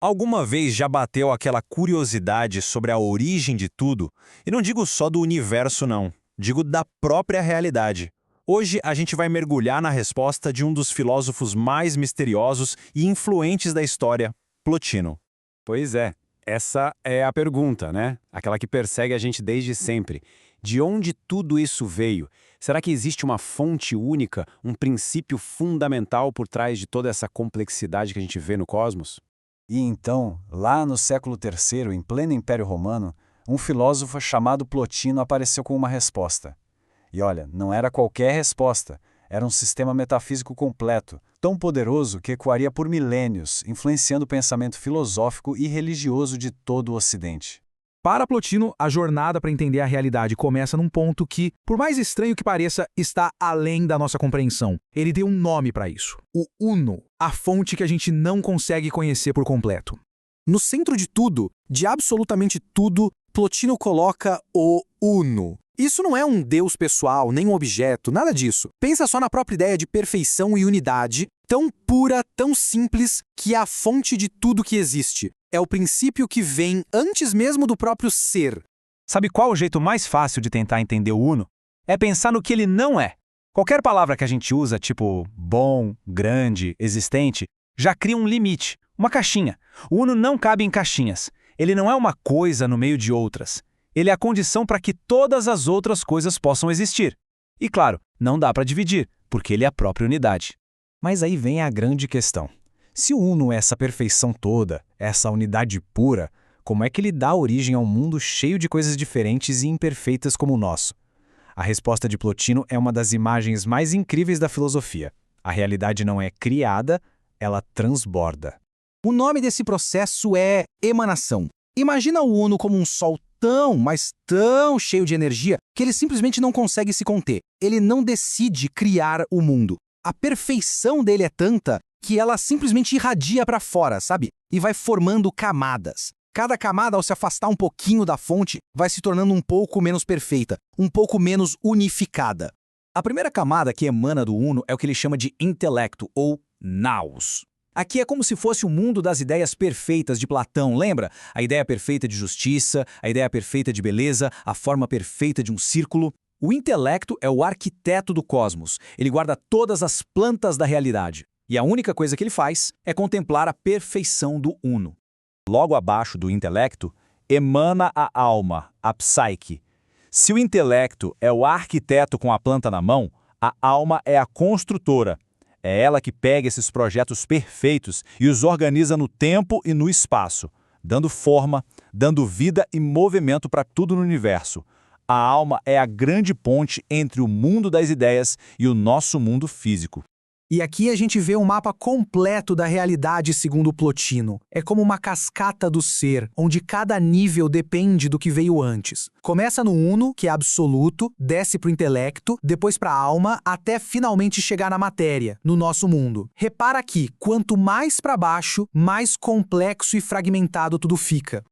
Alguma vez já bateu aquela curiosidade sobre a origem de tudo? E não digo só do universo, não. Digo da própria realidade. Hoje a gente vai mergulhar na resposta de um dos filósofos mais misteriosos e influentes da história, Plotino. Pois é, essa é a pergunta, né? Aquela que persegue a gente desde sempre. De onde tudo isso veio? Será que existe uma fonte única, um princípio fundamental por trás de toda essa complexidade que a gente vê no cosmos? E então, lá no século III, em pleno Império Romano, um filósofo chamado Plotino apareceu com uma resposta. E olha, não era qualquer resposta, era um sistema metafísico completo, tão poderoso que ecoaria por milênios, influenciando o pensamento filosófico e religioso de todo o Ocidente. Para Plotino, a jornada para entender a realidade começa num ponto que, por mais estranho que pareça, está além da nossa compreensão. Ele deu um nome para isso: o Uno, a fonte que a gente não consegue conhecer por completo. No centro de tudo, de absolutamente tudo, Plotino coloca o Uno. Isso não é um Deus pessoal, nem um objeto, nada disso. Pensa só na própria ideia de perfeição e unidade, tão pura, tão simples, que é a fonte de tudo que existe. É o princípio que vem antes mesmo do próprio ser. Sabe qual o jeito mais fácil de tentar entender o Uno? É pensar no que ele não é. Qualquer palavra que a gente usa, tipo bom, grande, existente, já cria um limite, uma caixinha. O Uno não cabe em caixinhas. Ele não é uma coisa no meio de outras. Ele é a condição para que todas as outras coisas possam existir. E claro, não dá para dividir, porque ele é a própria unidade. Mas aí vem a grande questão. Se o Uno é essa perfeição toda, essa unidade pura, como é que ele dá origem a um mundo cheio de coisas diferentes e imperfeitas como o nosso? A resposta de Plotino é uma das imagens mais incríveis da filosofia. A realidade não é criada, ela transborda. O nome desse processo é emanação. Imagina o Uno como um sol tão, mas tão cheio de energia que ele simplesmente não consegue se conter. Ele não decide criar o mundo. A perfeição dele é tanta que ela simplesmente irradia para fora, sabe? E vai formando camadas. Cada camada, ao se afastar um pouquinho da fonte, vai se tornando um pouco menos perfeita, um pouco menos unificada. A primeira camada que emana do Uno é o que ele chama de intelecto, ou nous. Aqui é como se fosse o mundo das ideias perfeitas de Platão, lembra? A ideia perfeita de justiça, a ideia perfeita de beleza, a forma perfeita de um círculo. O intelecto é o arquiteto do cosmos. Ele guarda todas as plantas da realidade. E a única coisa que ele faz é contemplar a perfeição do Uno. Logo abaixo do intelecto, emana a alma, a psique. Se o intelecto é o arquiteto com a planta na mão, a alma é a construtora. É ela que pega esses projetos perfeitos e os organiza no tempo e no espaço, dando forma, dando vida e movimento para tudo no universo. A alma é a grande ponte entre o mundo das ideias e o nosso mundo físico. E aqui a gente vê um mapa completo da realidade segundo Plotino. É como uma cascata do ser, onde cada nível depende do que veio antes. Começa no Uno, que é absoluto, desce para o intelecto, depois para a alma, até finalmente chegar na matéria, no nosso mundo. Repara que, quanto mais para baixo, mais complexo e fragmentado tudo fica.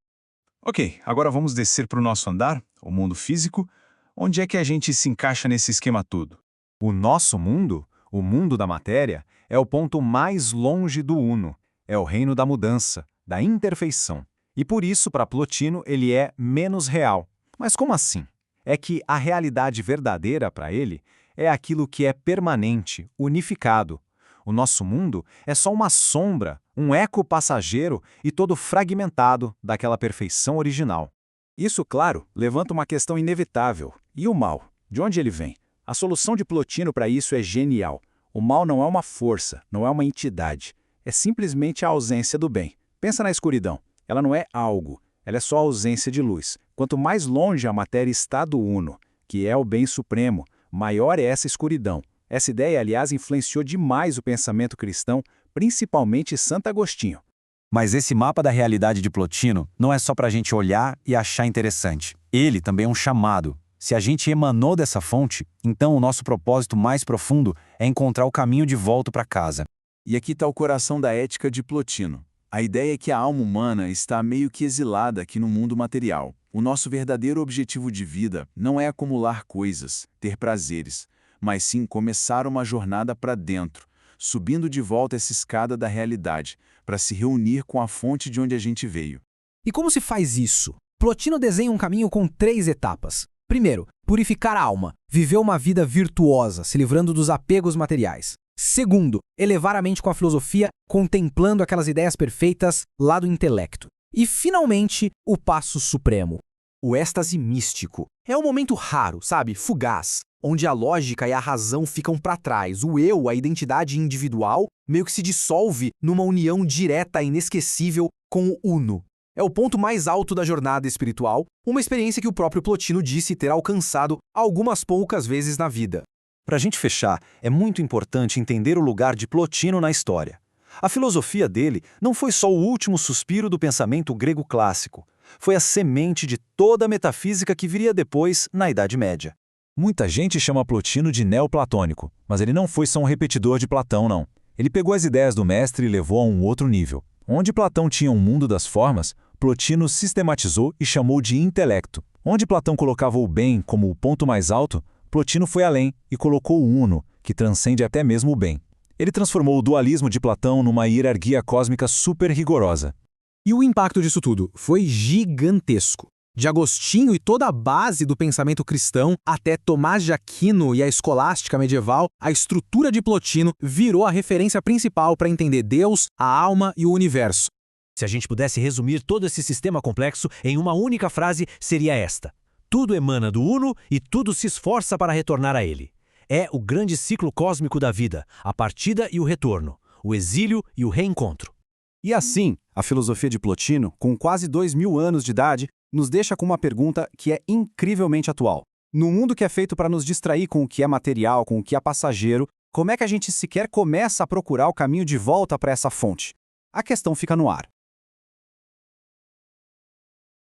Ok, agora vamos descer para o nosso andar, o mundo físico. Onde é que a gente se encaixa nesse esquema todo? O nosso mundo, o mundo da matéria, é o ponto mais longe do Uno. É o reino da mudança, da imperfeição. E por isso, para Plotino, ele é menos real. Mas como assim? É que a realidade verdadeira para ele é aquilo que é permanente, unificado. O nosso mundo é só uma sombra, um eco passageiro e todo fragmentado daquela perfeição original. Isso, claro, levanta uma questão inevitável. E o mal? De onde ele vem? A solução de Plotino para isso é genial. O mal não é uma força, não é uma entidade. É simplesmente a ausência do bem. Pensa na escuridão. Ela não é algo, ela é só a ausência de luz. Quanto mais longe a matéria está do Uno, que é o bem supremo, maior é essa escuridão. Essa ideia, aliás, influenciou demais o pensamento cristão, principalmente Santo Agostinho. Mas esse mapa da realidade de Plotino não é só para a gente olhar e achar interessante. Ele também é um chamado. Se a gente emanou dessa fonte, então o nosso propósito mais profundo é encontrar o caminho de volta para casa. E aqui está o coração da ética de Plotino. A ideia é que a alma humana está meio que exilada aqui no mundo material. O nosso verdadeiro objetivo de vida não é acumular coisas, ter prazeres, mas sim começar uma jornada para dentro, subindo de volta essa escada da realidade, para se reunir com a fonte de onde a gente veio. E como se faz isso? Plotino desenha um caminho com 3 etapas. Primeiro, purificar a alma, viver uma vida virtuosa, se livrando dos apegos materiais. Segundo, elevar a mente com a filosofia, contemplando aquelas ideias perfeitas lá do intelecto. E, finalmente, o passo supremo, o êxtase místico. É um momento raro, sabe, fugaz, onde a lógica e a razão ficam para trás. O eu, a identidade individual, meio que se dissolve numa união direta e inesquecível com o Uno. É o ponto mais alto da jornada espiritual, uma experiência que o próprio Plotino disse ter alcançado algumas poucas vezes na vida. Para a gente fechar, é muito importante entender o lugar de Plotino na história. A filosofia dele não foi só o último suspiro do pensamento grego clássico. Foi a semente de toda a metafísica que viria depois na Idade Média. Muita gente chama Plotino de neoplatônico, mas ele não foi só um repetidor de Platão, não. Ele pegou as ideias do mestre e levou a um outro nível. Onde Platão tinha um mundo das formas, Plotino sistematizou e chamou de intelecto. Onde Platão colocava o bem como o ponto mais alto, Plotino foi além e colocou o uno, que transcende até mesmo o bem. Ele transformou o dualismo de Platão numa hierarquia cósmica super rigorosa. E o impacto disso tudo foi gigantesco. De Agostinho e toda a base do pensamento cristão, até Tomás de Aquino e a escolástica medieval, a estrutura de Plotino virou a referência principal para entender Deus, a alma e o universo. Se a gente pudesse resumir todo esse sistema complexo em uma única frase, seria esta: tudo emana do Uno e tudo se esforça para retornar a ele. É o grande ciclo cósmico da vida, a partida e o retorno, o exílio e o reencontro. E assim, a filosofia de Plotino, com quase 2000 anos de idade, nos deixa com uma pergunta que é incrivelmente atual. No mundo que é feito para nos distrair com o que é material, com o que é passageiro, como é que a gente sequer começa a procurar o caminho de volta para essa fonte? A questão fica no ar.